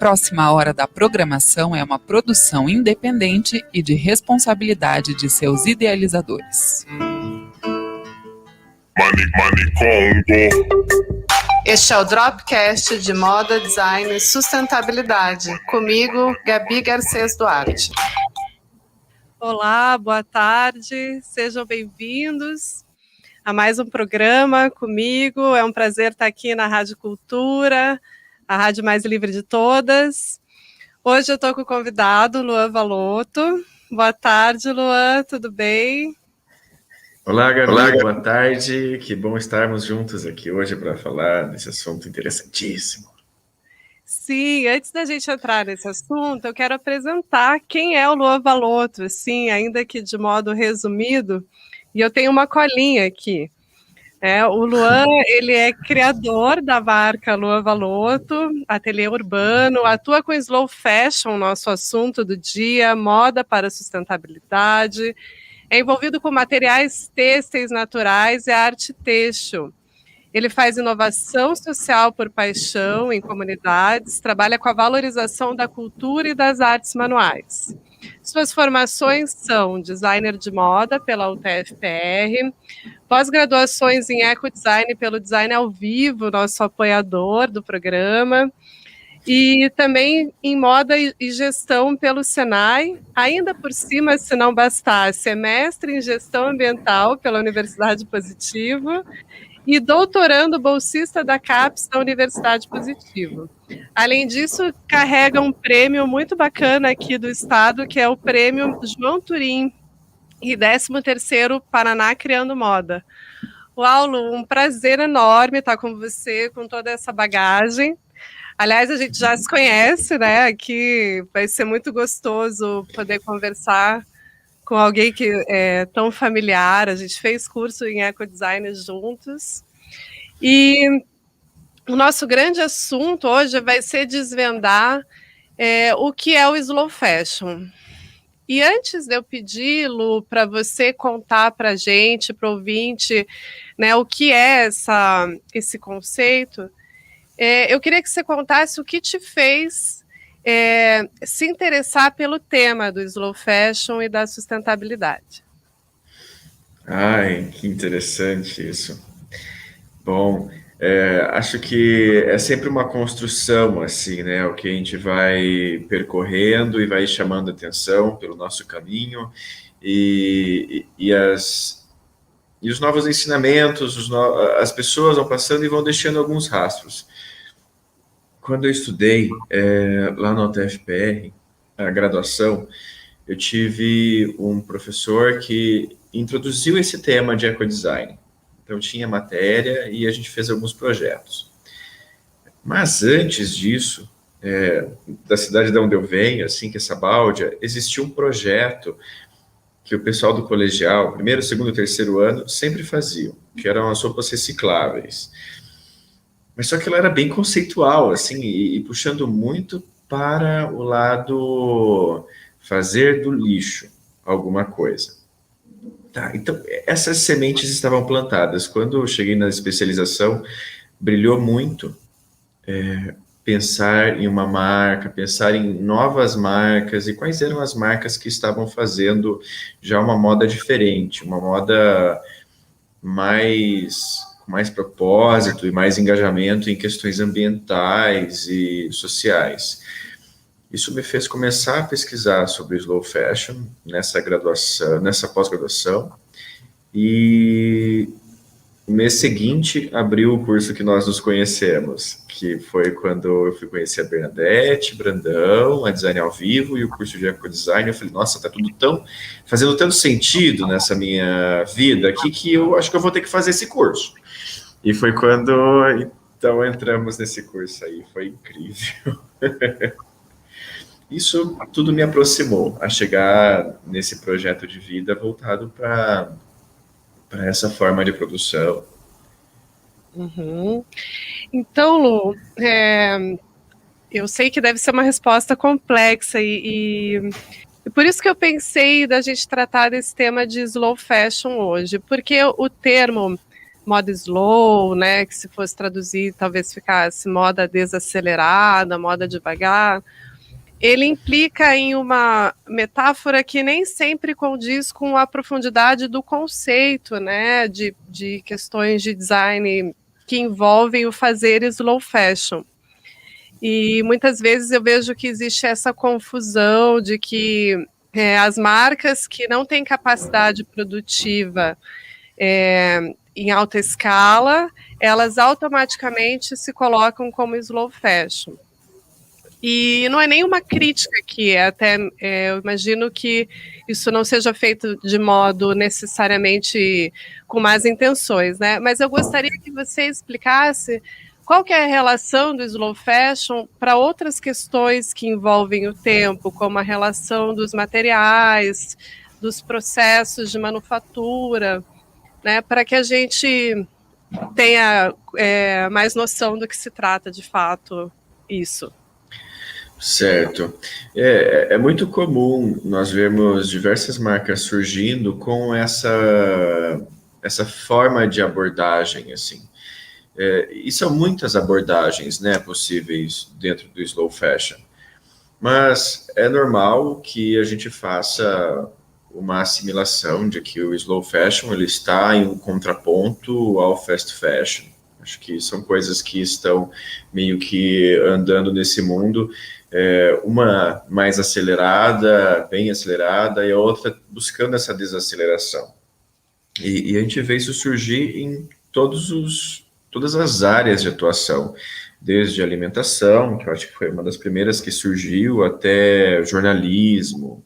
próxima hora da programação é uma produção independente e de responsabilidade de seus idealizadores. Congo. Este é o Dropcast de Moda, Design e Sustentabilidade. Comigo, Gabi Garcês Duarte. Olá, boa tarde, sejam bem-vindos a mais um programa comigo. É um prazer estar aqui na Rádio Cultura, a rádio mais livre de todas. Hoje eu estou com o convidado, Luan Valotto. Boa tarde, Luan, tudo bem? Olá, Gabi, boa tarde. Que bom estarmos juntos aqui hoje para falar desse assunto interessantíssimo. Sim, antes da gente entrar nesse assunto, eu quero apresentar quem é o Luan Valotto, assim, ainda que de modo resumido, e eu tenho uma colinha aqui. O Luan, ele é criador da marca Luan Valotto, ateliê urbano, atua com slow fashion, nosso assunto do dia, moda para sustentabilidade, é envolvido com materiais têxteis naturais e arte têxtil. Ele faz inovação social por paixão em comunidades, trabalha com a valorização da cultura e das artes manuais. Suas formações são designer de moda pela UTFPR, pós-graduações em ecodesign pelo Design ao Vivo, nosso apoiador do programa, e também em moda e gestão pelo Senai, ainda por cima, se não bastasse, é mestre em gestão ambiental pela Universidade Positivo e doutorando bolsista da CAPES da Universidade Positivo. Além disso, carrega um prêmio muito bacana aqui do estado, que é o prêmio João Turim, e 13º Paraná Criando Moda. Uau, Lu, um prazer enorme estar com você, com toda essa bagagem. Aliás, a gente já se conhece, né? Aqui vai ser muito gostoso poder conversar com alguém que é tão familiar. A gente fez curso em ecodesign juntos. E o nosso grande assunto hoje vai ser desvendar o que é o slow fashion. E antes de eu pedir, Lu, para você contar para a gente, para o ouvinte, né, o que é esse conceito, eu queria que você contasse o que te fez se interessar pelo tema do slow fashion e da sustentabilidade. Ai, que interessante isso. Bom, acho que é sempre uma construção, assim, né? O que a gente vai percorrendo e vai chamando atenção pelo nosso caminho e os novos ensinamentos, as pessoas vão passando e vão deixando alguns rastros. Quando eu estudei lá na UTFPR, a graduação, eu tive um professor que introduziu esse tema de ecodesign. Então, tinha matéria e a gente fez alguns projetos. Mas antes disso, da cidade de onde eu venho, assim, que é Sabáudia, existia um projeto que o pessoal do colegial, primeiro, segundo e terceiro ano, sempre faziam, que eram as roupas recicláveis. Mas só que ela era bem conceitual, assim, e puxando muito para o lado fazer do lixo alguma coisa. Tá, então, essas sementes estavam plantadas. Quando eu cheguei na especialização, brilhou muito pensar em uma marca, pensar em novas marcas e quais eram as marcas que estavam fazendo já uma moda diferente, uma moda com mais propósito e mais engajamento em questões ambientais e sociais. Isso me fez começar a pesquisar sobre slow fashion nessa pós-graduação, e no mês seguinte abriu o curso que nós nos conhecemos, que foi quando eu fui conhecer a Bernadette Brandão, a Design ao Vivo e o curso de ecodesign. Eu falei, nossa, tá tudo fazendo tanto sentido nessa minha vida aqui que eu acho que eu vou ter que fazer esse curso. E foi quando, então, entramos nesse curso aí, foi incrível. Isso tudo me aproximou a chegar nesse projeto de vida voltado para essa forma de produção. Uhum. Então, Lu, eu sei que deve ser uma resposta complexa e por isso que eu pensei da gente tratar desse tema de slow fashion hoje, porque o termo moda slow, né, que se fosse traduzir talvez ficasse moda desacelerada, moda devagar. Ele implica em uma metáfora que nem sempre condiz com a profundidade do conceito, né, de questões de design que envolvem o fazer slow fashion. E muitas vezes eu vejo que existe essa confusão de que as marcas que não têm capacidade produtiva em alta escala, elas automaticamente se colocam como slow fashion. E não é nenhuma crítica aqui, eu imagino que isso não seja feito de modo necessariamente com más intenções, né? Mas eu gostaria que você explicasse qual que é a relação do slow fashion para outras questões que envolvem o tempo, como a relação dos materiais, dos processos de manufatura, né? Para que a gente tenha mais noção do que se trata de fato isso. Certo. É muito comum nós vermos diversas marcas surgindo com essa forma de abordagem, assim. E são muitas abordagens, né, possíveis dentro do slow fashion. Mas é normal que a gente faça uma assimilação de que o slow fashion ele está em um contraponto ao fast fashion. Acho que são coisas que estão meio que andando nesse mundo, uma mais acelerada, bem acelerada, e a outra buscando essa desaceleração. E a gente vê isso surgir em todas as áreas de atuação, desde alimentação, que eu acho que foi uma das primeiras que surgiu, até jornalismo,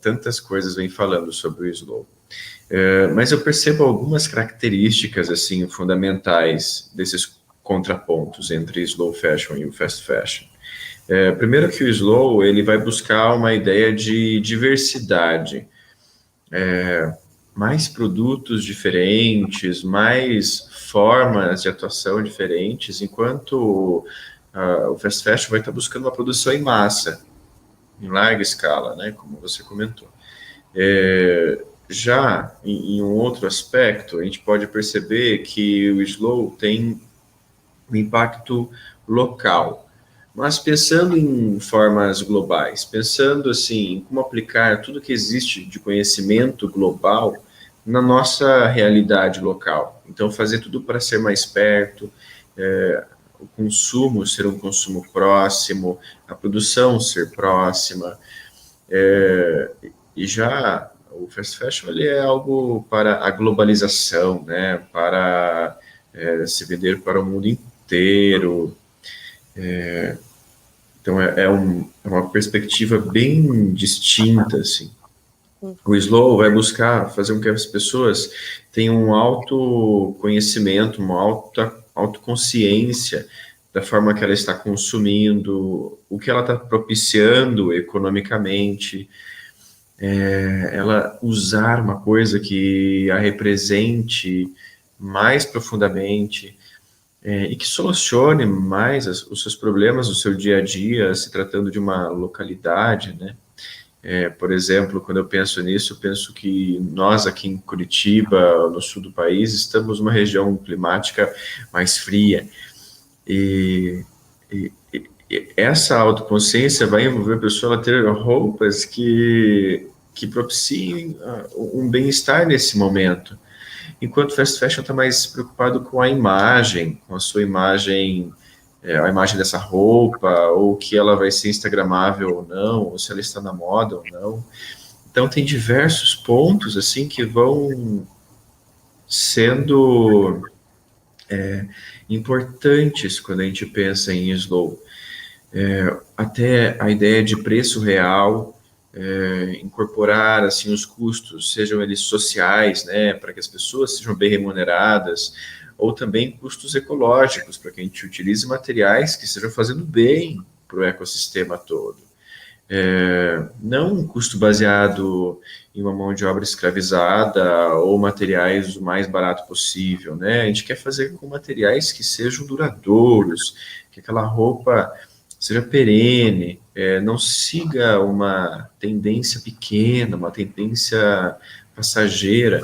tantas coisas vem falando sobre o slow. Mas eu percebo algumas características assim fundamentais desses contrapontos entre slow fashion e o fast fashion. Primeiro que o slow ele vai buscar uma ideia de diversidade, mais produtos diferentes, mais formas de atuação diferentes, enquanto o fast fashion vai estar buscando uma produção em massa, em larga escala, né, como você comentou. Já em um outro aspecto, a gente pode perceber que o slow tem um impacto local, mas pensando em formas globais, pensando assim, em como aplicar tudo que existe de conhecimento global na nossa realidade local. Então, fazer tudo para ser mais perto, o consumo ser um consumo próximo, a produção ser próxima, e já o fast fashion ele é algo para a globalização, né, para se vender para o mundo inteiro. Então é uma perspectiva bem distinta, assim. O slow vai buscar fazer com que as pessoas tenham um autoconhecimento, uma autoconsciência da forma que ela está consumindo, o que ela está propiciando economicamente, ela usar uma coisa que a represente mais profundamente, e que solucione mais os seus problemas do seu dia a dia, se tratando de uma localidade, né? Por exemplo, quando eu penso nisso, eu penso que nós aqui em Curitiba, no sul do país, estamos numa região climática mais fria, e essa autoconsciência vai envolver a pessoa a ter roupas que propiciem um bem-estar nesse momento. Enquanto o fast fashion está mais preocupado com a imagem, com a sua imagem, a imagem dessa roupa, ou que ela vai ser instagramável ou não, ou se ela está na moda ou não. Então tem diversos pontos assim que vão sendo importantes quando a gente pensa em slow. Até a ideia de preço real, incorporar assim os custos, sejam eles sociais, né, para que as pessoas sejam bem remuneradas, ou também custos ecológicos, para que a gente utilize materiais que estejam fazendo bem para o ecossistema todo. Não um custo baseado em uma mão de obra escravizada ou materiais o mais barato possível, né? A gente quer fazer com materiais que sejam duradouros, que aquela roupa seja perene, não siga uma tendência pequena, uma tendência passageira.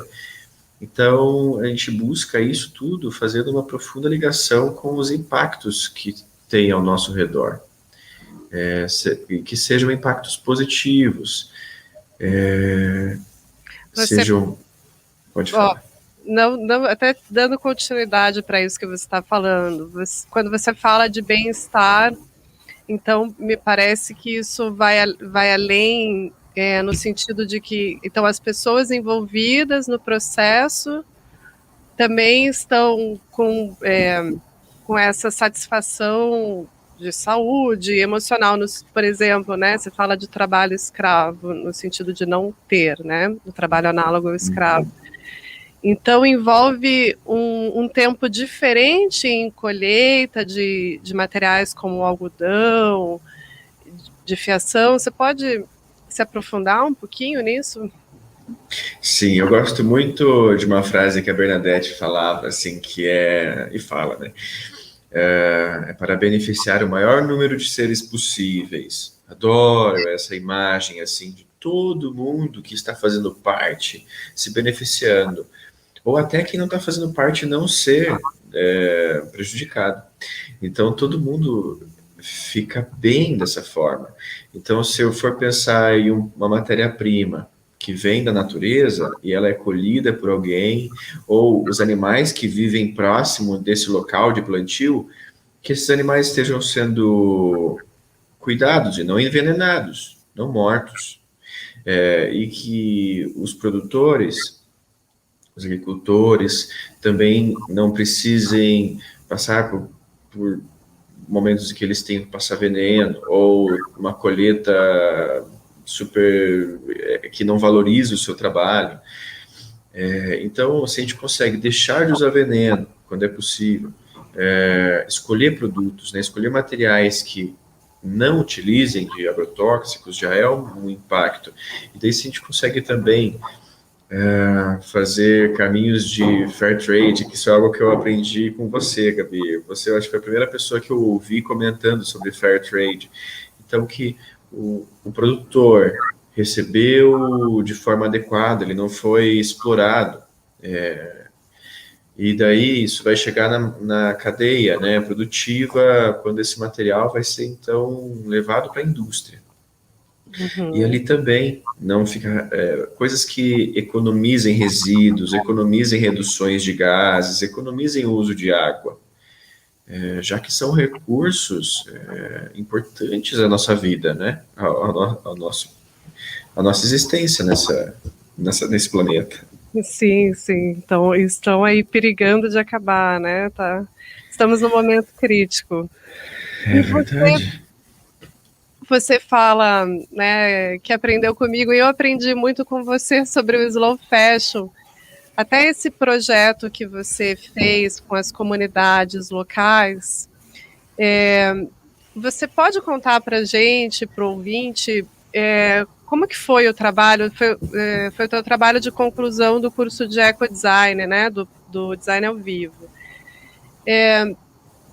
Então, a gente busca isso tudo fazendo uma profunda ligação com os impactos que tem ao nosso redor. Que sejam impactos positivos. Pode falar. Não, até dando continuidade para isso que você está falando, quando você fala de bem-estar, então me parece que isso vai além, no sentido de que então as pessoas envolvidas no processo também estão com essa satisfação de saúde emocional, por exemplo, né? Você fala de trabalho escravo, no sentido de não ter, né? O trabalho análogo ao escravo. Então, envolve um tempo diferente em colheita de materiais como algodão, de fiação. Você pode se aprofundar um pouquinho nisso? Sim, eu gosto muito de uma frase que a Bernadette falava, assim, e fala, né? Para beneficiar o maior número de seres possíveis. Adoro essa imagem, assim, de todo mundo que está fazendo parte, se beneficiando. Ou até quem não está fazendo parte não ser prejudicado. Então, todo mundo fica bem dessa forma. Então, se eu for pensar em uma matéria-prima que vem da natureza e ela é colhida por alguém, ou os animais que vivem próximo desse local de plantio, que esses animais estejam sendo cuidados e não envenenados, não mortos. E que os produtores, os agricultores, também não precisem passar por momentos em que eles têm que passar veneno, ou uma colheita que não valoriza o seu trabalho. Então, se a gente consegue deixar de usar veneno quando é possível, escolher produtos, né, escolher materiais que não utilizem de agrotóxicos, já é um impacto. E daí, se a gente consegue também fazer caminhos de fair trade, que isso é algo que eu aprendi com você, Gabi. Você, eu acho que foi a primeira pessoa que eu ouvi comentando sobre fair trade. Então, que o produtor recebeu de forma adequada, ele não foi explorado. E daí isso vai chegar na cadeia, né, produtiva, quando esse material vai ser, então, levado para a indústria. Uhum. E ali também não fica coisas que economizem resíduos, economizem reduções de gases, economizem o uso de água, já que são recursos importantes à nossa vida, né? A nossa existência nesse planeta. Sim, sim. Então, estão aí perigando de acabar, né? Estamos num momento crítico. É verdade. Você fala, né, que aprendeu comigo, e eu aprendi muito com você sobre o Slow Fashion. Até esse projeto que você fez com as comunidades locais, você pode contar para a gente, para o ouvinte, como que foi o trabalho? Foi o teu trabalho de conclusão do curso de ecodesign, né, do design ao vivo.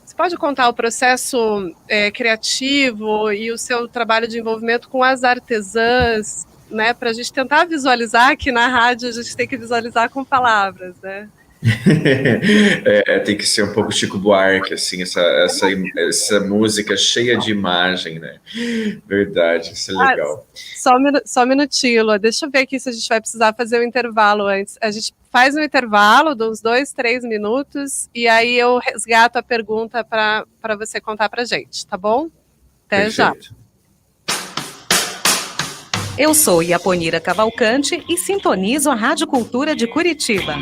Você pode contar o processo criativo e o seu trabalho de envolvimento com as artesãs, né, para a gente tentar visualizar, que na rádio a gente tem que visualizar com palavras, né? Tem que ser um pouco Chico Buarque, assim, essa música cheia de imagem, né? Verdade, isso é legal. Só um minutinho, Lua. Deixa eu ver aqui se a gente vai precisar fazer um intervalo antes. A gente faz um intervalo de uns 2-3 minutos e aí eu resgato a pergunta para você contar para a gente, tá bom? Até já. Eu sou Iaponira Cavalcante e sintonizo a Rádio Cultura de Curitiba.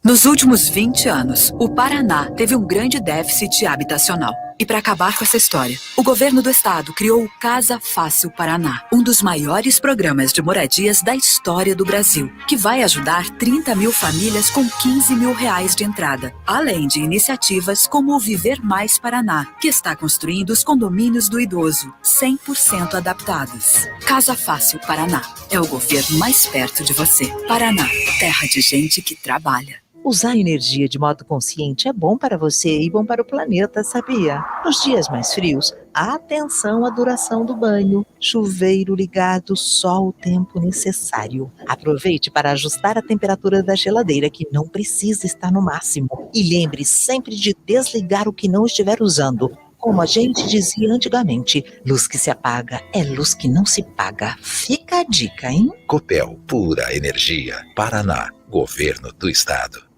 Nos últimos 20 anos, o Paraná teve um grande déficit habitacional. E para acabar com essa história, o governo do estado criou o Casa Fácil Paraná, um dos maiores programas de moradias da história do Brasil, que vai ajudar 30 mil famílias com R$15 mil de entrada, além de iniciativas como o Viver Mais Paraná, que está construindo os condomínios do idoso, 100% adaptados. Casa Fácil Paraná é o governo mais perto de você. Paraná, terra de gente que trabalha. Usar energia de modo consciente é bom para você e bom para o planeta, sabia? Nos dias mais frios, atenção à duração do banho. Chuveiro ligado só o tempo necessário. Aproveite para ajustar a temperatura da geladeira, que não precisa estar no máximo. E lembre sempre de desligar o que não estiver usando. Como a gente dizia antigamente, luz que se apaga é luz que não se paga. Fica a dica, hein? Copel, pura energia. Paraná, Governo do Estado.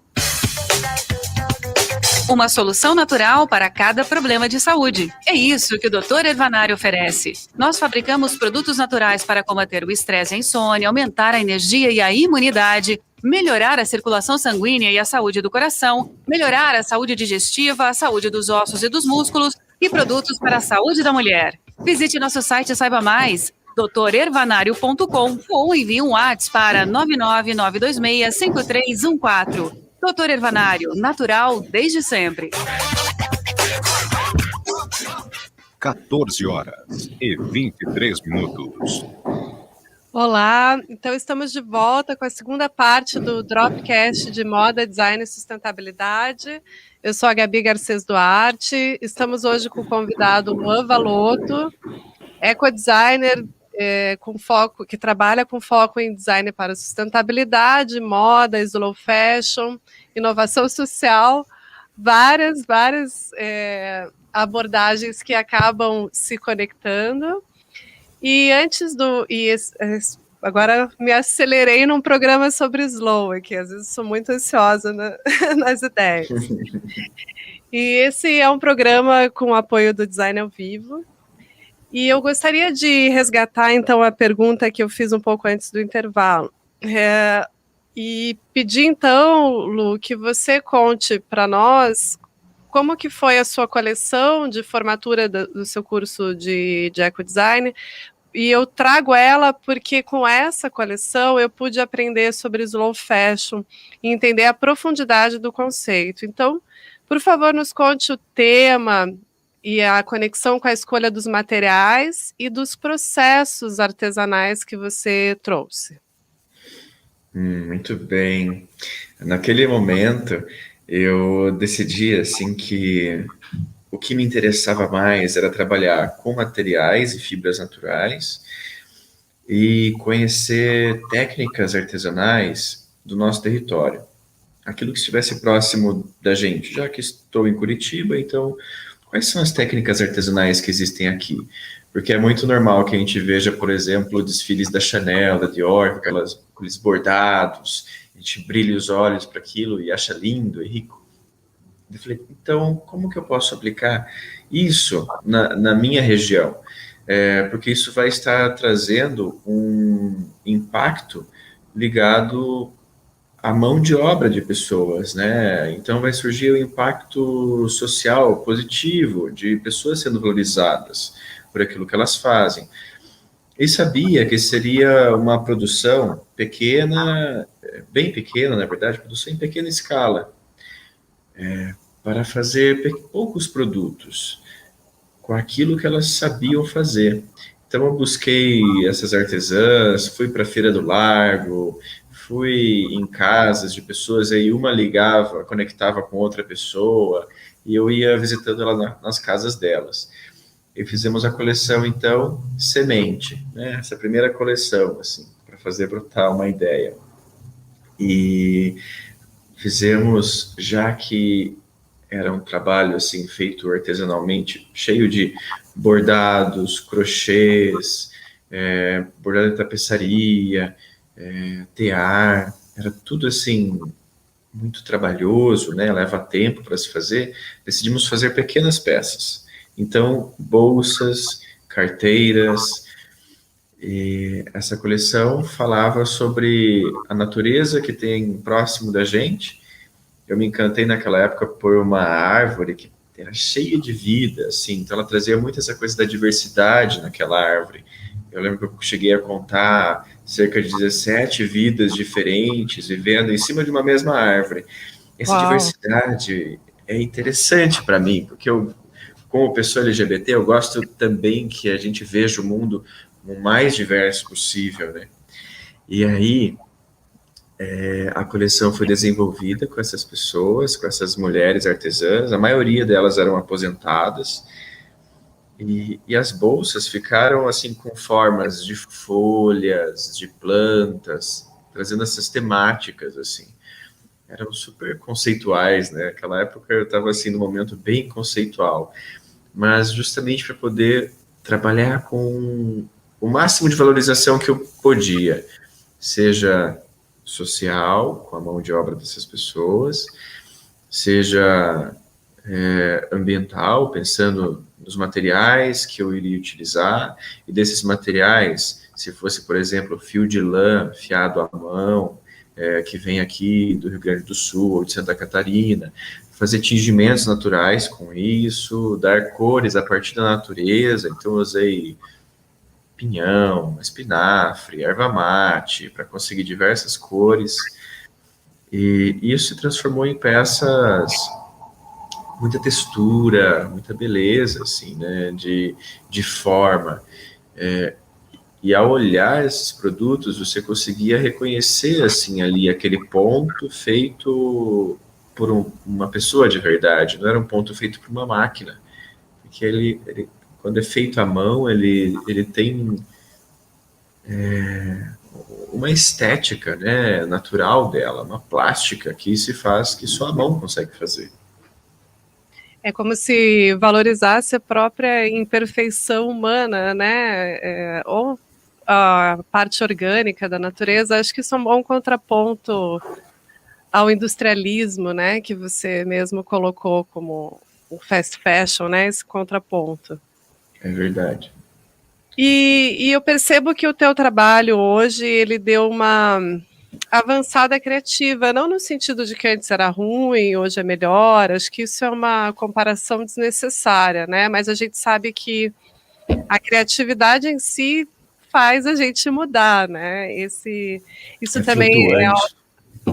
Uma solução natural para cada problema de saúde. É isso que o Dr. Ervanari oferece. Nós fabricamos produtos naturais para combater o estresse e a insônia, aumentar a energia e a imunidade, melhorar a circulação sanguínea e a saúde do coração, melhorar a saúde digestiva, a saúde dos ossos e dos músculos e produtos para a saúde da mulher. Visite nosso site e saiba mais, drervanário.com, ou envie um WhatsApp para 999265314. Dr. Ervanário, natural desde sempre. 14h23. Olá, então estamos de volta com a segunda parte do Dropcast de Moda, Design e Sustentabilidade. Eu sou a Gabi Garcês Duarte, estamos hoje com o convidado Luan Valotto, ecodesigner com foco, que trabalha com foco em design para sustentabilidade, moda, slow fashion, inovação social, várias abordagens que acabam se conectando. E agora me acelerei num programa sobre slow aqui, às vezes sou muito ansiosa nas ideias. E esse é um programa com o apoio do Design ao Vivo. E eu gostaria de resgatar, então, a pergunta que eu fiz um pouco antes do intervalo. E pedir, então, Lu, que você conte para nós como que foi a sua coleção de formatura do seu curso de ecodesign. E eu trago ela porque com essa coleção eu pude aprender sobre slow fashion e entender a profundidade do conceito. Então, por favor, nos conte o tema e a conexão com a escolha dos materiais e dos processos artesanais que você trouxe. Muito bem. Naquele momento, eu decidi assim que o que me interessava mais era trabalhar com materiais e fibras naturais e conhecer técnicas artesanais do nosso território. Aquilo que estivesse próximo da gente, já que estou em Curitiba, então quais são as técnicas artesanais que existem aqui? Porque é muito normal que a gente veja, por exemplo, desfiles da Chanel, da Dior, aqueles bordados, a gente brilha os olhos para aquilo e acha lindo e rico. Eu falei, então, como que eu posso aplicar isso na minha região? Porque isso vai estar trazendo um impacto ligado a mão de obra de pessoas, né? Então vai surgir o impacto social positivo de pessoas sendo valorizadas por aquilo que elas fazem. E sabia que seria uma produção pequena, bem pequena, na verdade, produção em pequena escala, para fazer poucos produtos com aquilo que elas sabiam fazer. Então eu busquei essas artesãs, fui para a Feira do Largo, fui em casas de pessoas, aí uma ligava, conectava com outra pessoa, e eu ia visitando ela nas casas delas. E fizemos a coleção, então, Semente, né? Essa primeira coleção, assim, para fazer brotar uma ideia. E fizemos, já que era um trabalho, assim, feito artesanalmente, cheio de bordados, crochês, bordado de tapeçaria, tear, era tudo assim muito trabalhoso, né? Leva tempo para se fazer. Decidimos fazer pequenas peças, então bolsas, carteiras, e essa coleção falava sobre a natureza que tem próximo da gente. Eu me encantei naquela época por uma árvore que era cheia de vida, assim, então ela trazia muito essa coisa da diversidade naquela árvore. Eu lembro que eu cheguei a contar cerca de 17 vidas diferentes vivendo em cima de uma mesma árvore. Essa diversidade é interessante para mim, porque eu, como pessoa LGBT, eu gosto também que a gente veja o mundo o mais diverso possível, né? E aí, A coleção foi desenvolvida com essas pessoas, com essas mulheres artesãs, a maioria delas eram aposentadas, e as bolsas ficaram assim com formas de folhas, de plantas, trazendo essas temáticas assim. Eram super conceituais, né? Naquela época eu estava assim num momento bem conceitual, mas justamente para poder trabalhar com o máximo de valorização que eu podia, seja social, com a mão de obra dessas pessoas, seja ambiental, pensando nos materiais que eu iria utilizar, e desses materiais, se fosse, por exemplo, fio de lã fiado à mão, que vem aqui do Rio Grande do Sul ou de Santa Catarina, fazer tingimentos naturais com isso, dar cores a partir da natureza. Então eu usei pinhão, espinafre, erva mate, para conseguir diversas cores, e isso se transformou em peças muita textura, muita beleza, assim, né, de forma. E ao olhar esses produtos, você conseguia reconhecer, assim, ali aquele ponto feito por uma pessoa de verdade, não era um ponto feito por uma máquina, porque ele quando é feito à mão, ele tem uma estética, né, natural dela, uma plástica que se faz que só a mão consegue fazer. É como se valorizasse a própria imperfeição humana, né? Ou a parte orgânica da natureza. Acho que isso é um bom contraponto ao industrialismo, né? Que você mesmo colocou como o fast fashion, né? Esse contraponto. É verdade. E eu percebo que o teu trabalho hoje, ele deu uma avançada criativa, não no sentido de que antes era ruim, hoje é melhor, acho que isso é uma comparação desnecessária, né? Mas a gente sabe que a criatividade em si faz a gente mudar, né? Isso também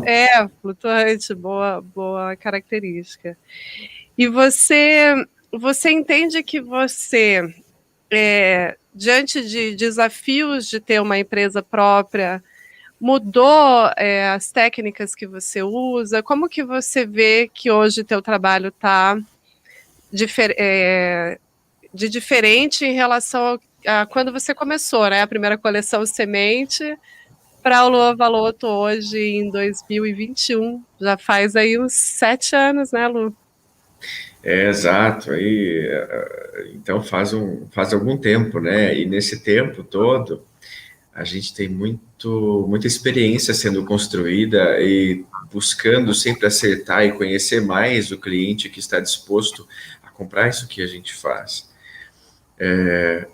é flutuante, boa característica. E você entende que você, diante de desafios de ter uma empresa própria, mudou as técnicas que você usa? Como que você vê que hoje teu trabalho está de diferente em relação a quando você começou, né? A primeira coleção Semente para o Lua Valoto hoje em 2021. Já faz aí uns 7 anos, né, Lu? Exato. Aí, então faz algum tempo, né? E nesse tempo todo, a gente tem muita experiência sendo construída e buscando sempre acertar e conhecer mais o cliente que está disposto a comprar isso que a gente faz.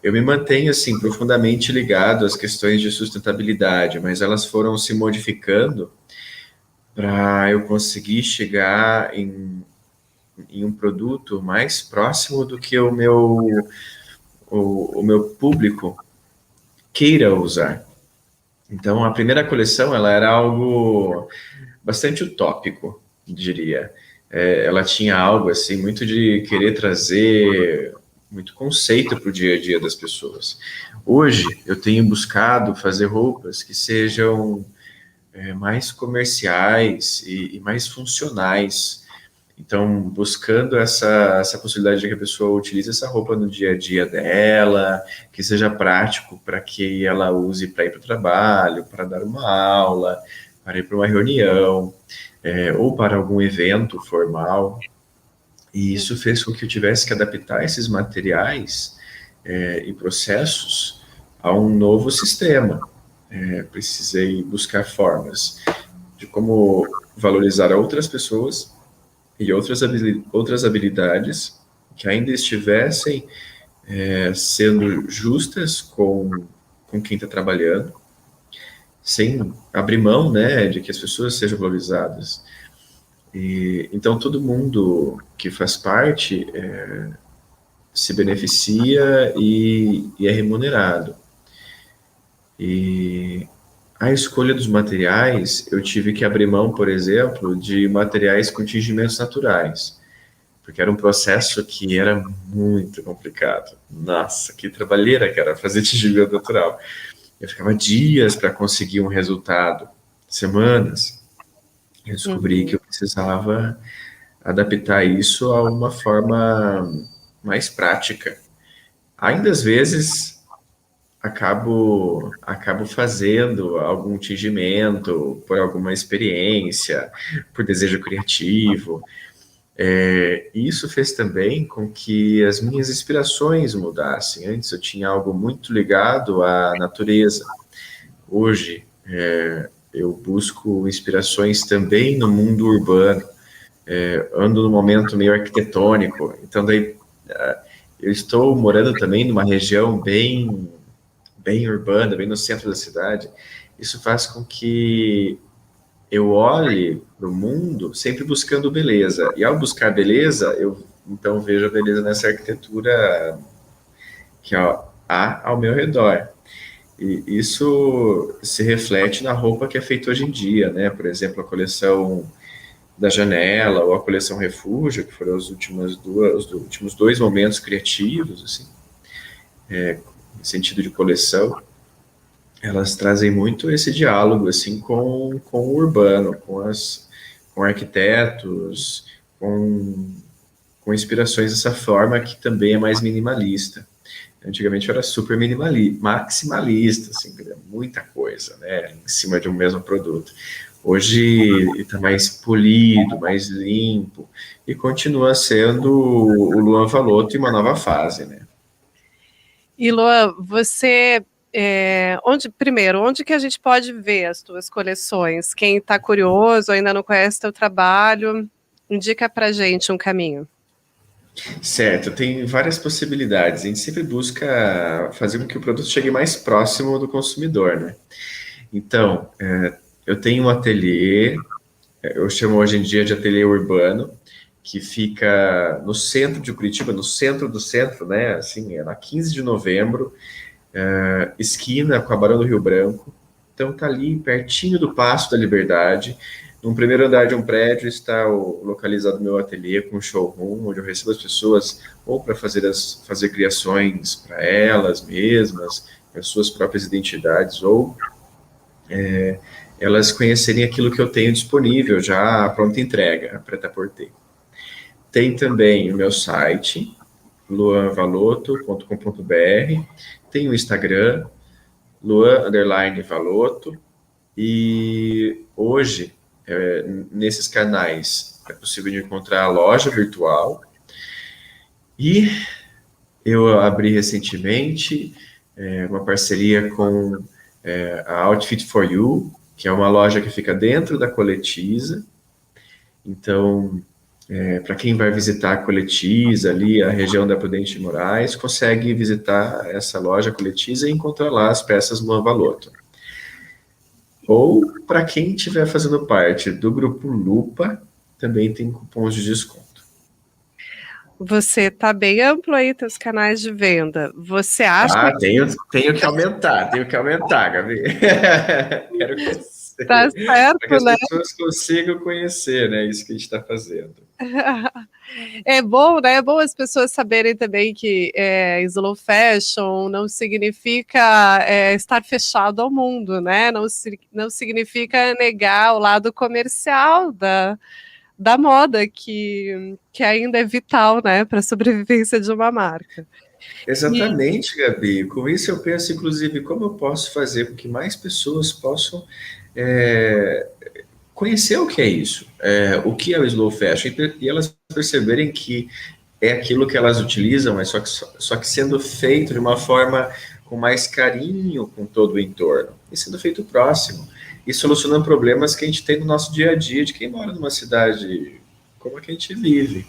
Eu me mantenho, assim, profundamente ligado às questões de sustentabilidade, mas elas foram se modificando para eu conseguir chegar em um produto mais próximo do que o meu público queira usar. Então, a primeira coleção, ela era algo bastante utópico, diria. Ela tinha algo, assim, muito de querer trazer muito conceito para o dia a dia das pessoas. Hoje, eu tenho buscado fazer roupas que sejam mais comerciais e mais funcionais. Então, buscando essa possibilidade de que a pessoa utilize essa roupa no dia a dia dela, que seja prático para que ela use para ir para o trabalho, para dar uma aula, para ir para uma reunião, ou para algum evento formal. E isso fez com que eu tivesse que adaptar esses materiais e processos a um novo sistema. Precisei buscar formas de como valorizar outras pessoas e outras habilidades que ainda estivessem sendo justas com quem está trabalhando, sem abrir mão, né, de que as pessoas sejam valorizadas. Então, todo mundo que faz parte se beneficia e é remunerado. E a escolha dos materiais, eu tive que abrir mão, por exemplo, de materiais com tingimentos naturais, porque era um processo que era muito complicado. Nossa, que trabalheira que era fazer tingimento natural. Eu ficava dias para conseguir um resultado semanas, eu descobri que eu precisava adaptar isso a uma forma mais prática. Ainda às vezes acabo fazendo algum tingimento por alguma experiência, por desejo criativo. Isso fez também com que as minhas inspirações mudassem. Antes eu tinha algo muito ligado à natureza. Hoje eu busco inspirações também no mundo urbano. Ando num momento meio arquitetônico, então daí eu estou morando também numa região bem urbana, bem no centro da cidade. Isso faz com que eu olhe para o mundo sempre buscando beleza. E ao buscar beleza, eu então vejo a beleza nessa arquitetura que há ao meu redor. E isso se reflete na roupa que é feita hoje em dia, né? Por exemplo, a coleção da Janela ou a coleção Refúgio, que foram os últimos 2 momentos criativos, assim, no sentido de coleção. Elas trazem muito esse diálogo assim com o urbano, com arquitetos, com inspirações dessa forma que também é mais minimalista. Antigamente eu era super maximalista, assim, muita coisa, né, em cima de um mesmo produto. Hoje está mais polido, mais limpo, e continua sendo o Luan Valotto em uma nova fase, né? E Luan, você, onde que a gente pode ver as tuas coleções? Quem está curioso, ainda não conhece teu trabalho, indica pra gente um caminho. Certo, tem várias possibilidades. A gente sempre busca fazer com que o produto chegue mais próximo do consumidor, né? Então, eu tenho um ateliê, eu chamo hoje em dia de ateliê urbano, que fica no centro de Curitiba, no centro do centro, né? Assim, na 15 de novembro, esquina com a Barão do Rio Branco. Então, tá ali pertinho do Paço da Liberdade. No primeiro andar de um prédio está localizado meu ateliê com showroom, onde eu recebo as pessoas ou para fazer criações para elas mesmas, para suas próprias identidades, ou elas conhecerem aquilo que eu tenho disponível, já pronta entrega, prêt-à-porter. Tem também o meu site, luanvalotto.com.br, tem o Instagram, Luan_Valotto, e hoje, nesses canais, é possível encontrar a loja virtual, e eu abri recentemente uma parceria com a Outfit for You, que é uma loja que fica dentro da Coletiza. Então, para quem vai visitar a Coletiza, ali a região da Prudente de Moraes, consegue visitar essa loja Coletiza e encontrar lá as peças Luan Valotto. Ou, para quem estiver fazendo parte do grupo Lupa, também tem cupons de desconto. Você tá bem amplo aí, teus canais de venda. Você acha tenho que aumentar, Gabi. Quero crescer. Tá certo, para que as né? pessoas consigam conhecer, né, isso que a gente está fazendo. É bom, né? É bom as pessoas saberem também que slow fashion não significa estar fechado ao mundo, né? Não significa negar o lado comercial da moda, que ainda é vital, né, para a sobrevivência de uma marca. Exatamente, Gabi. Com isso eu penso, inclusive, como eu posso fazer com que mais pessoas possam conhecer o que é isso, o que é o slow fashion, e elas perceberem que é aquilo que elas utilizam, mas só que sendo feito de uma forma com mais carinho com todo o entorno, e sendo feito próximo, e solucionando problemas que a gente tem no nosso dia a dia, de quem mora numa cidade como a que a gente vive.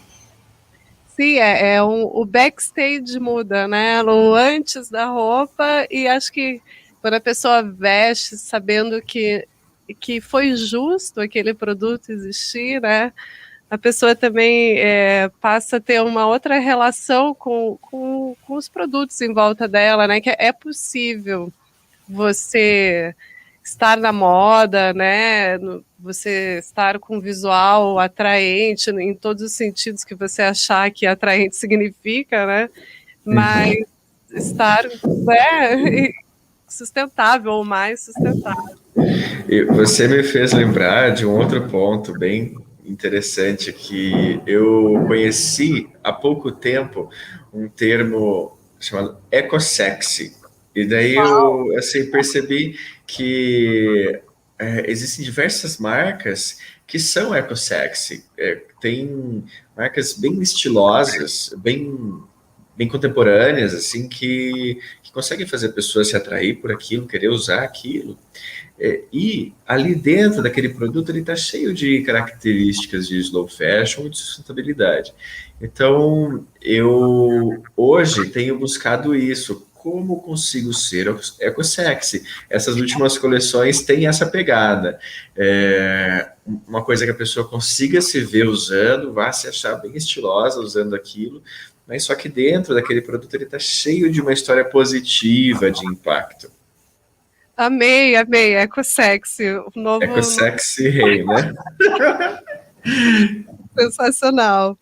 Sim, o backstage muda, né? O antes da roupa, e acho que quando a pessoa veste sabendo que foi justo aquele produto existir, né? A pessoa também passa a ter uma outra relação com os produtos em volta dela, né? Que é possível você estar na moda, né? Você estar com um visual atraente em todos os sentidos que você achar que atraente significa, né? Mas estar sustentável ou mais sustentável. E você me fez lembrar de um outro ponto bem interessante que eu conheci há pouco tempo, um termo chamado ecosexy. E daí eu assim, percebi que existem diversas marcas que são ecosexy. Tem marcas bem estilosas, bem contemporâneas, assim, que conseguem fazer pessoas se atrair por aquilo, querer usar aquilo. E ali dentro daquele produto ele está cheio de características de slow fashion e de sustentabilidade. Então, eu hoje tenho buscado isso. Como consigo ser eco-sexy? Essas últimas coleções têm essa pegada. Uma coisa que a pessoa consiga se ver usando, vá se achar bem estilosa usando aquilo, mas só que dentro daquele produto ele está cheio de uma história positiva, de impacto. Amei, ecosexy, o novo... Ecosexy rei, né? Sensacional.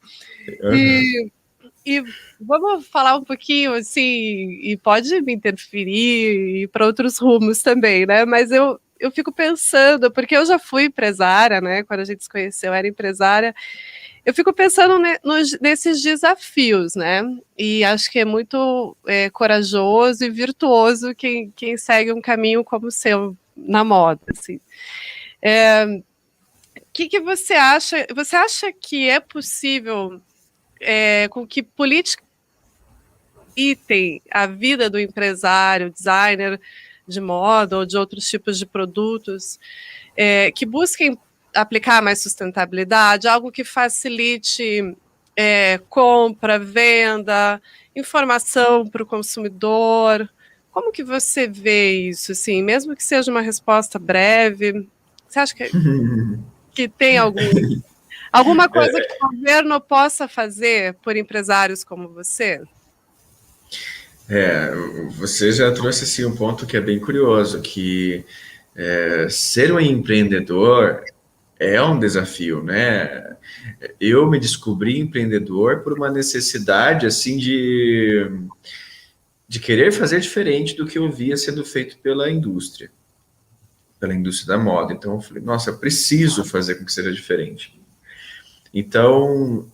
E vamos falar um pouquinho, assim, e pode me interferir e para outros rumos também, né? Mas eu fico pensando, porque eu já fui empresária, né? Quando a gente se conheceu, eu era empresária. Eu fico pensando nesses desafios, né? E acho que é muito corajoso e virtuoso quem segue um caminho como o seu na moda, assim. Que você acha? Você acha que é possível com que política item a vida do empresário, designer de moda ou de outros tipos de produtos que busquem aplicar mais sustentabilidade, algo que facilite compra, venda, informação para o consumidor? Como que você vê isso, assim, mesmo que seja uma resposta breve? Você acha que tem alguma coisa que o governo possa fazer por empresários como você? Você já trouxe assim, um ponto que é bem curioso, que ser um empreendedor é um desafio, né? Eu me descobri empreendedor por uma necessidade assim de querer fazer diferente do que eu via sendo feito pela indústria da moda. Então eu falei, nossa, eu preciso fazer com que seja diferente. Então,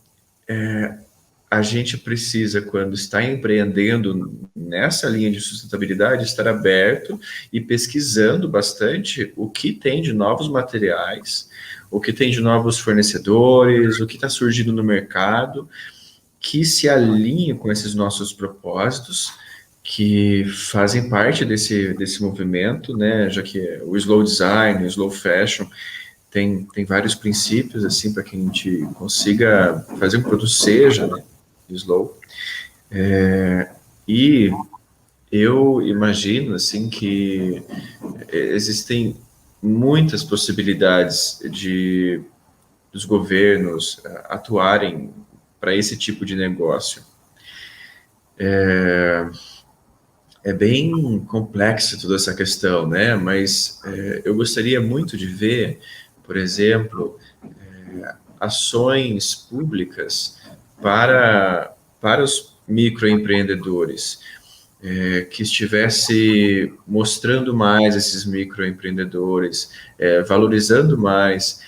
a gente precisa, quando está empreendendo nessa linha de sustentabilidade, estar aberto e pesquisando bastante o que tem de novos materiais, o que tem de novos fornecedores, o que está surgindo no mercado, que se alinhe com esses nossos propósitos, que fazem parte desse movimento, né? Já que o slow design, o slow fashion, tem vários princípios assim para que a gente consiga fazer um produto seja, né, slow. E eu imagino assim que existem muitas possibilidades dos governos atuarem para esse tipo de negócio. É bem complexa toda essa questão, né? Mas eu gostaria muito de ver, por exemplo, ações públicas para os microempreendedores, que estivesse mostrando mais esses microempreendedores, valorizando mais,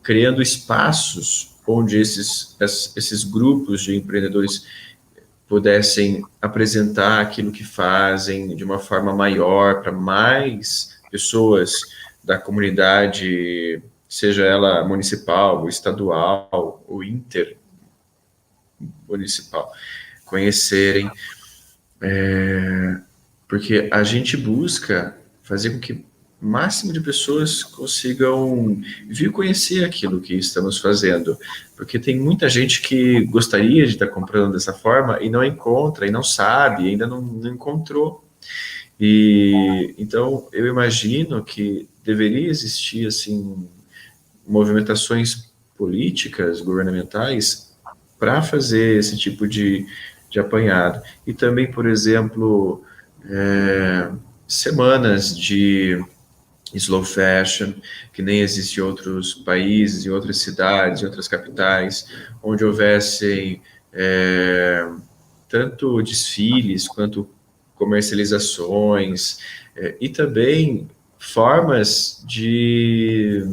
criando espaços onde esses grupos de empreendedores pudessem apresentar aquilo que fazem de uma forma maior para mais pessoas da comunidade, seja ela municipal, estadual ou intermunicipal, conhecerem, porque a gente busca fazer com que o máximo de pessoas consigam vir conhecer aquilo que estamos fazendo, porque tem muita gente que gostaria de estar comprando dessa forma e não encontra, e não sabe, ainda não encontrou. E então eu imagino que deveria existir assim movimentações políticas, governamentais, para fazer esse tipo de apanhado. E também, por exemplo, semanas de slow fashion, que nem existe em outros países, em outras cidades, em outras capitais, onde houvessem tanto desfiles quanto comercializações, e também formas de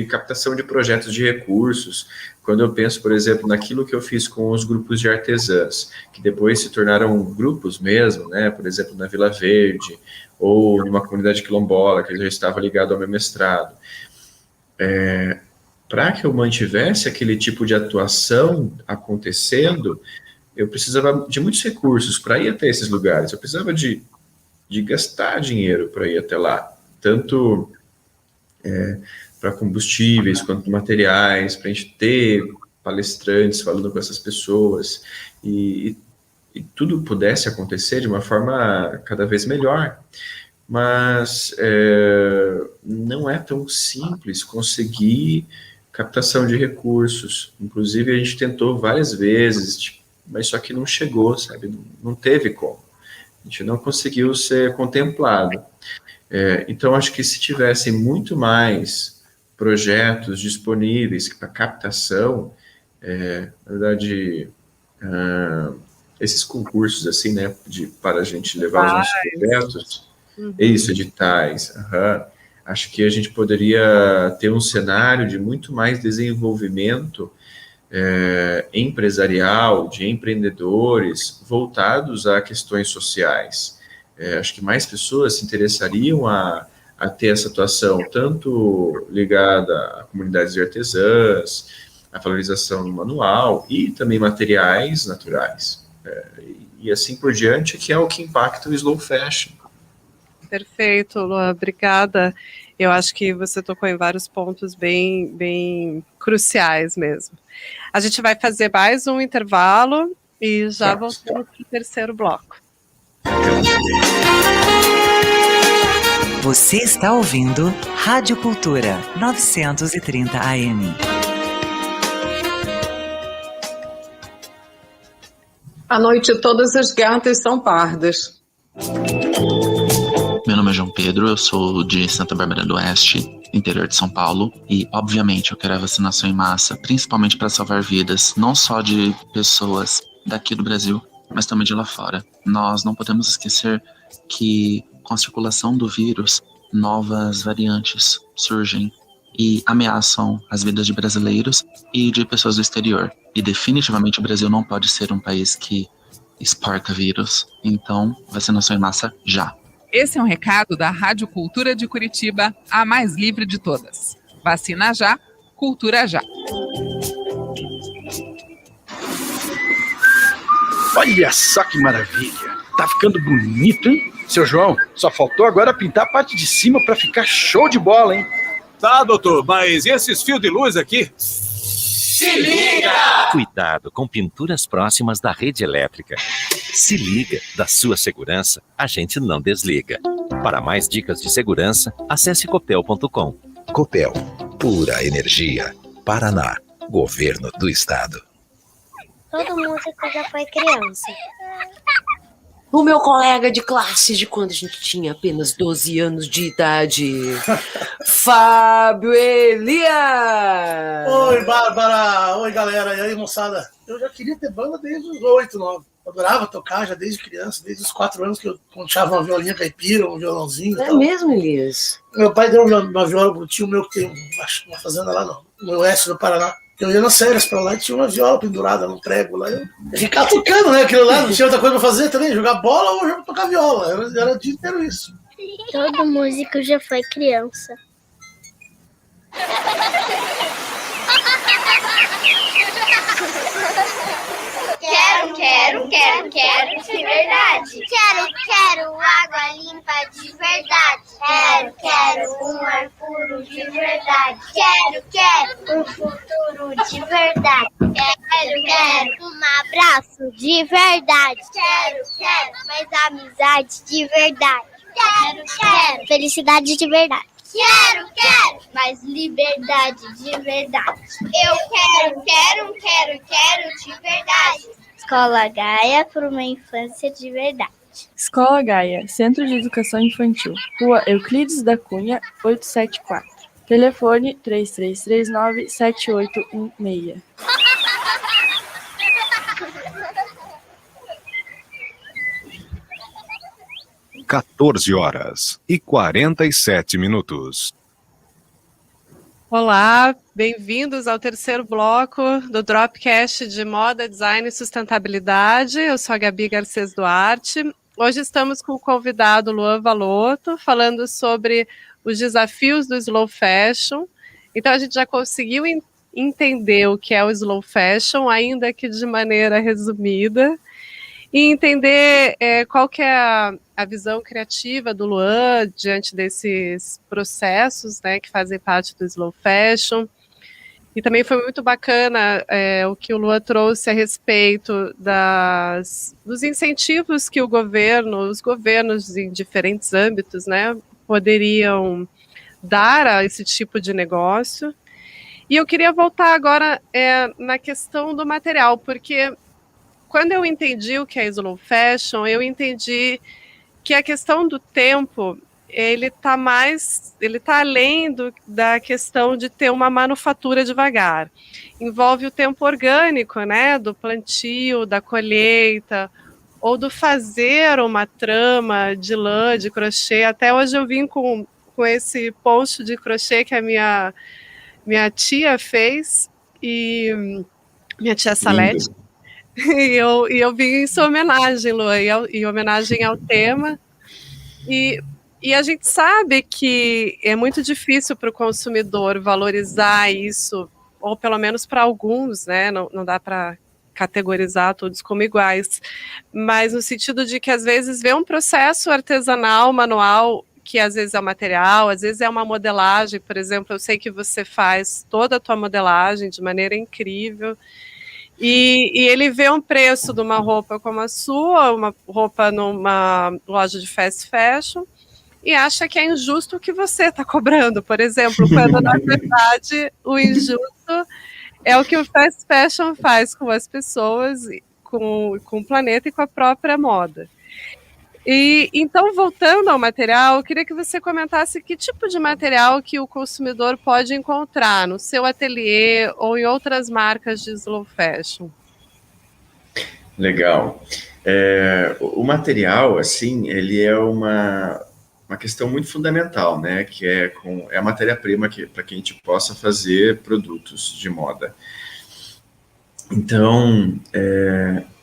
captação de projetos de recursos. Quando eu penso, por exemplo, naquilo que eu fiz com os grupos de artesãs, que depois se tornaram grupos mesmo, né? Por exemplo, na Vila Verde, ou numa comunidade quilombola, que eu já estava ligado ao meu mestrado. Para que eu mantivesse aquele tipo de atuação acontecendo, eu precisava de muitos recursos para ir até esses lugares. Eu precisava de gastar dinheiro para ir até lá, tanto para combustíveis quanto materiais, para a gente ter palestrantes falando com essas pessoas e tudo pudesse acontecer de uma forma cada vez melhor. Mas não é tão simples conseguir captação de recursos. Inclusive, a gente tentou várias vezes, mas só que não chegou, sabe? Não teve como. A gente não conseguiu ser contemplado. Então, acho que se tivessem muito mais projetos disponíveis para captação, na verdade, esses concursos, assim, né, para a gente levar os nossos projetos, editais, acho que a gente poderia ter um cenário de muito mais desenvolvimento empresarial, de empreendedores voltados a questões sociais. Acho que mais pessoas se interessariam a ter essa atuação, tanto ligada a comunidades de artesãs, a valorização manual e também materiais naturais. E assim por diante, que é o que impacta o slow fashion. Perfeito, Lua, obrigada. Eu acho que você tocou em vários pontos bem cruciais mesmo. A gente vai fazer mais um intervalo e já voltamos para o terceiro bloco. Você está ouvindo Rádio Cultura 930 AM. À noite todas as gatas são pardas. Meu nome é João Pedro, eu sou de Santa Bárbara do Oeste, interior de São Paulo, e obviamente eu quero a vacinação em massa, principalmente para salvar vidas, não só de pessoas daqui do Brasil, mas também de lá fora. Nós não podemos esquecer que com a circulação do vírus, novas variantes surgem e ameaçam as vidas de brasileiros e de pessoas do exterior. E definitivamente o Brasil não pode ser um país que exporta vírus. Então, vacinação em massa já. Esse é um recado da Rádio Cultura de Curitiba, a mais livre de todas. Vacina já, cultura já. Olha só que maravilha! Tá ficando bonito, hein? Seu João, só faltou agora pintar a parte de cima para ficar show de bola, hein? Tá, doutor, mas e esses fios de luz aqui? Se liga! Cuidado com pinturas próximas da rede elétrica. Se liga, da sua segurança, a gente não desliga. Para mais dicas de segurança, acesse copel.com. Copel, pura energia. Paraná, Governo do Estado. Todo músico já foi criança. O meu colega de classe de quando a gente tinha apenas 12 anos de idade. Fábio Elias! Oi, Bárbara! Oi, galera! E aí, moçada? Eu já queria ter banda desde os 8, 9. Eu adorava tocar já desde criança, desde os 4 anos que eu puxava uma violinha caipira, um violãozinho. É mesmo, Elias? Meu pai deu uma viola pro tio meu que tem uma fazenda lá no oeste do Paraná. Eu ia nas férias pra lá e tinha uma viola pendurada num prego lá. Eu ficava tocando, né? Aquilo lá, não tinha outra coisa pra fazer também, jogar bola ou tocar viola. Era o dia inteiro isso. Todo músico já foi criança. Quero de verdade. Quero água limpa de verdade. Quero um ar puro de verdade. Quero um futuro de verdade. Quero um abraço de verdade. Quero mais amizade de verdade. Quero felicidade de verdade. Quero mais liberdade de verdade. Eu quero de verdade. Escola Gaia para uma infância de verdade. Escola Gaia, Centro de Educação Infantil, Rua Euclides da Cunha, 874. Telefone 3339-7816. 14h47. Olá, bem-vindos ao terceiro bloco do Dropcast de Moda, Design e Sustentabilidade. Eu sou a Gabi Garcês Duarte. Hoje estamos com o convidado Luan Valotto, falando sobre os desafios do slow fashion. Então a gente já conseguiu entender o que é o slow fashion, ainda que de maneira resumida, e entender qual que é a visão criativa do Luan diante desses processos, né, que fazem parte do slow fashion. E também foi muito bacana o que o Luan trouxe a respeito dos incentivos que os governos em diferentes âmbitos, né, poderiam dar a esse tipo de negócio. E eu queria voltar agora na questão do material, porque quando eu entendi o que é slow fashion, eu entendi que a questão do tempo, ele tá além da questão de ter uma manufatura devagar. Envolve o tempo orgânico, né, do plantio, da colheita, ou do fazer uma trama de lã, de crochê. Até hoje eu vim com esse poncho de crochê que a minha tia fez, e minha tia Salete. E eu vim em sua homenagem, Lu, em homenagem ao tema. E a gente sabe que é muito difícil para o consumidor valorizar isso, ou pelo menos para alguns, né? Não dá para categorizar todos como iguais, mas no sentido de que às vezes vê um processo artesanal, manual, que às vezes é o material, às vezes é uma modelagem. Por exemplo, eu sei que você faz toda a tua modelagem de maneira incrível, e ele vê um preço de uma roupa como a sua, uma roupa numa loja de fast fashion, e acha que é injusto o que você está cobrando, por exemplo, quando na verdade o injusto é o que o fast fashion faz com as pessoas, com o planeta e com a própria moda. E então, voltando ao material, eu queria que você comentasse que tipo de material que o consumidor pode encontrar no seu ateliê ou em outras marcas de slow fashion. Legal. O material, assim, ele é uma questão muito fundamental, né? Que é a matéria-prima para que a gente possa fazer produtos de moda. Então,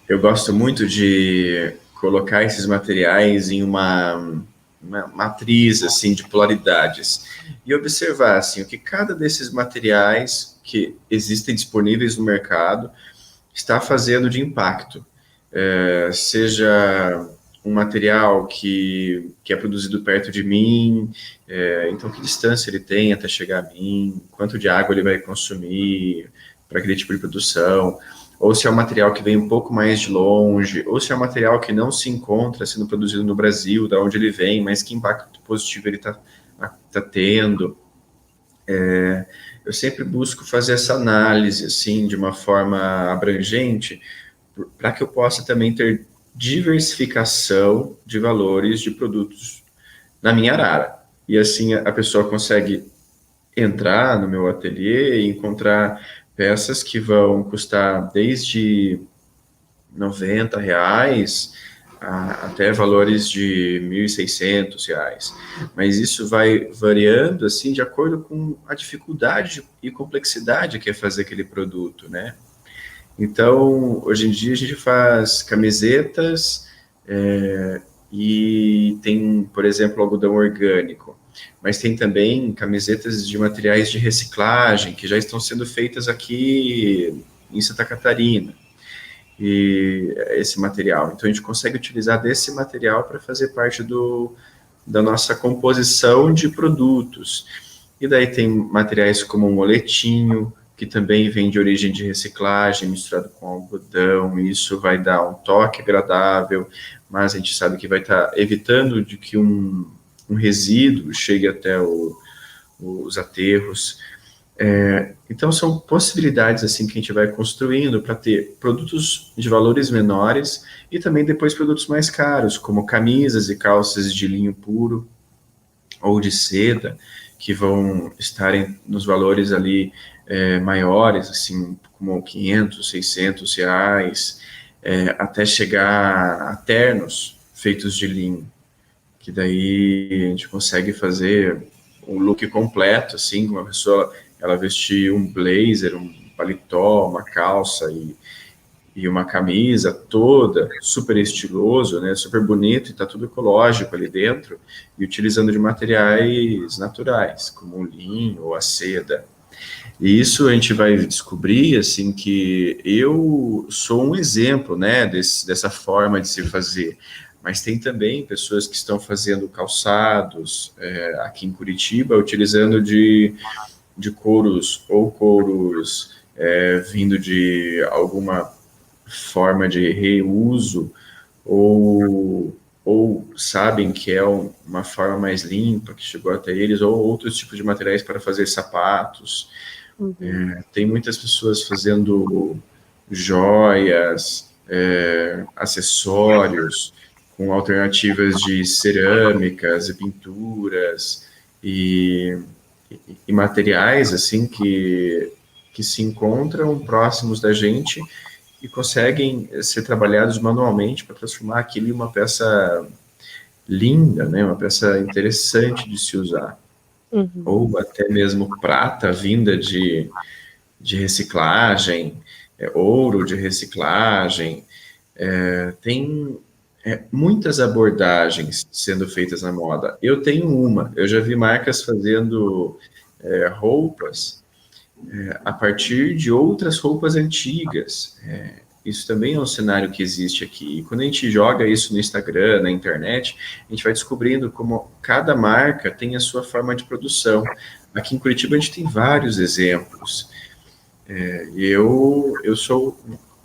eu gosto muito de colocar esses materiais em uma matriz assim de polaridades e observar assim o que cada desses materiais que existem disponíveis no mercado está fazendo de impacto, seja um material que é produzido perto de mim, então que distância ele tem até chegar a mim, quanto de água ele vai consumir para aquele tipo de produção, ou se é um material que vem um pouco mais de longe, ou se é um material que não se encontra sendo produzido no Brasil, da onde ele vem, mas que impacto positivo ele está tendo. Eu sempre busco fazer essa análise, assim, de uma forma abrangente, para que eu possa também ter diversificação de valores de produtos na minha arara. E assim a pessoa consegue entrar no meu ateliê e encontrar peças que vão custar desde R$90 até valores de R$1.600, mas isso vai variando assim de acordo com a dificuldade e complexidade que é fazer aquele produto, né? Então, hoje em dia a gente faz camisetas e tem, por exemplo, algodão orgânico, mas tem também camisetas de materiais de reciclagem que já estão sendo feitas aqui em Santa Catarina, e esse material. Então, a gente consegue utilizar desse material para fazer parte da nossa composição de produtos. E daí tem materiais como um moletinho, que também vem de origem de reciclagem, misturado com algodão, e isso vai dar um toque agradável, mas a gente sabe que vai estar evitando de que um resíduo chegue até os aterros. Então são possibilidades assim que a gente vai construindo para ter produtos de valores menores e também depois produtos mais caros, como camisas e calças de linho puro ou de seda, que vão estarem nos valores ali maiores, assim, como R$500, R$600, até chegar a ternos feitos de linho, que daí a gente consegue fazer um look completo, assim, com uma pessoa, ela vestir um blazer, um paletó, uma calça e uma camisa toda, super estiloso, né, super bonito, e tá tudo ecológico ali dentro, e utilizando de materiais naturais, como o linho ou a seda. E isso a gente vai descobrir, assim, que eu sou um exemplo, né, dessa forma de se fazer, mas tem também pessoas que estão fazendo calçados aqui em Curitiba, utilizando de couros, ou couros vindo de alguma forma de reuso, ou sabem que é uma forma mais limpa, que chegou até eles, ou outros tipos de materiais para fazer sapatos. Tem muitas pessoas fazendo joias, acessórios, com alternativas de cerâmicas e pinturas, e materiais, assim, que se encontram próximos da gente e conseguem ser trabalhados manualmente para transformar aquilo em uma peça linda, né, uma peça interessante de se usar. Ou até mesmo prata vinda de reciclagem, ouro de reciclagem. Tem muitas abordagens sendo feitas na moda. Eu tenho eu já vi marcas fazendo roupas a partir de outras roupas antigas. Isso também é um cenário que existe aqui. E quando a gente joga isso no Instagram, na internet, a gente vai descobrindo como cada marca tem a sua forma de produção. Aqui em Curitiba a gente tem vários exemplos. Eu sou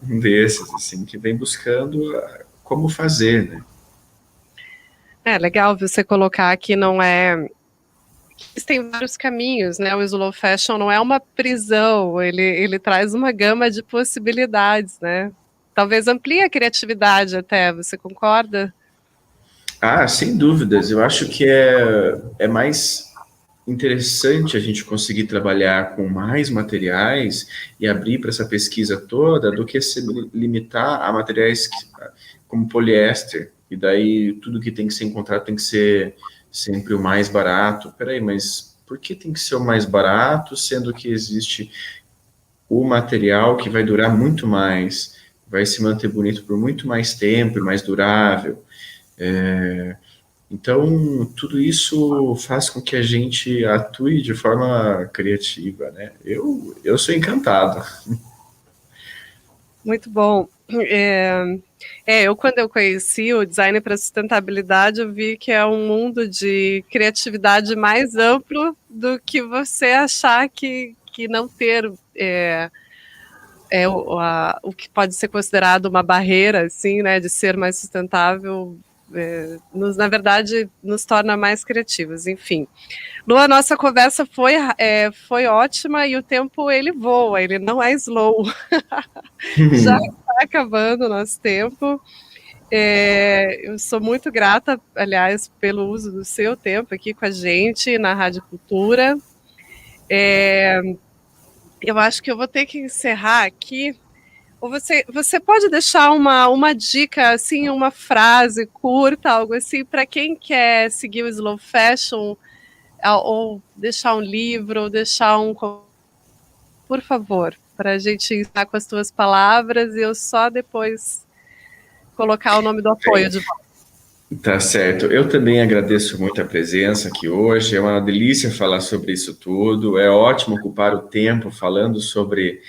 um desses, assim, que vem buscando como fazer, né? É legal você colocar que não é... Existem vários caminhos, né? O slow fashion não é uma prisão, ele traz uma gama de possibilidades, né? Talvez amplie a criatividade até, você concorda? Sem dúvidas. Eu acho que é mais interessante a gente conseguir trabalhar com mais materiais e abrir para essa pesquisa toda do que se limitar a materiais como poliéster, e daí tudo que tem que ser encontrado tem que ser sempre o mais barato. Peraí, mas por que tem que ser o mais barato, sendo que existe o material que vai durar muito mais, vai se manter bonito por muito mais tempo e mais durável? Então, tudo isso faz com que a gente atue de forma criativa, né? Eu sou encantado. Muito bom. Quando eu conheci o design para sustentabilidade, eu vi que é um mundo de criatividade mais amplo do que você achar que não ter o que pode ser considerado uma barreira, assim, né, de ser mais sustentável, na verdade, nos torna mais criativos, enfim. Lu, a nossa conversa foi ótima e o tempo, ele voa, ele não é slow. Já está acabando o nosso tempo. Eu sou muito grata, aliás, pelo uso do seu tempo aqui com a gente na Rádio Cultura. Eu acho que eu vou ter que encerrar aqui. Ou você pode deixar uma dica, assim, uma frase curta, algo assim, para quem quer seguir o slow fashion, ou deixar um livro, ou deixar por favor, para a gente encerrar com as tuas palavras e eu só depois colocar o nome do apoio de volta. Tá certo. Eu também agradeço muito a presença aqui hoje. É uma delícia falar sobre isso tudo. É ótimo ocupar o tempo falando sobre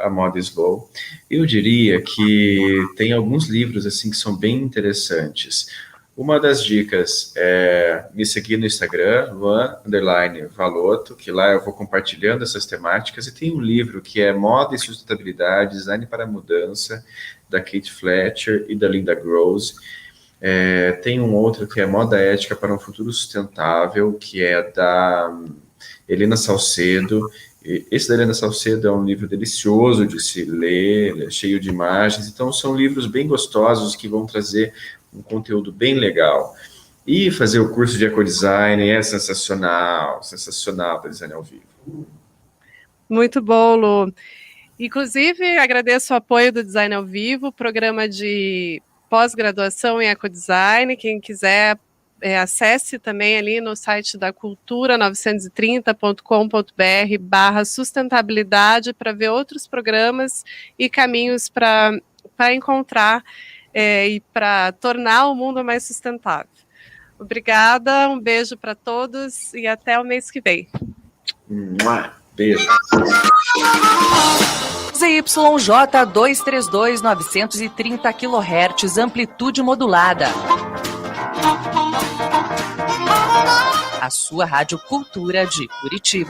a moda slow. Eu diria que tem alguns livros assim que são bem interessantes. Uma das dicas é me seguir no Instagram, Luan_Valoto, que lá eu vou compartilhando essas temáticas, e tem um livro que é Moda e Sustentabilidade, Design para a Mudança, da Kate Fletcher e da Linda Gross. Tem um outro que é Moda Ética para um Futuro Sustentável, que é da Helena Salcedo. Esse da Helena Salcedo é um livro delicioso de se ler, cheio de imagens, então são livros bem gostosos que vão trazer um conteúdo bem legal. E fazer o curso de ecodesign é sensacional para design ao vivo. Muito bom, Lu. Inclusive, agradeço o apoio do Design ao Vivo, programa de pós-graduação em ecodesign. Quem quiser acesse também ali no site da cultura930.com.br/sustentabilidade para ver outros programas e caminhos para encontrar e para tornar o mundo mais sustentável. Obrigada, um beijo para todos e até o mês que vem. Beijo. ZYJ 232 930 kHz, amplitude modulada. A sua Rádio Cultura de Curitiba.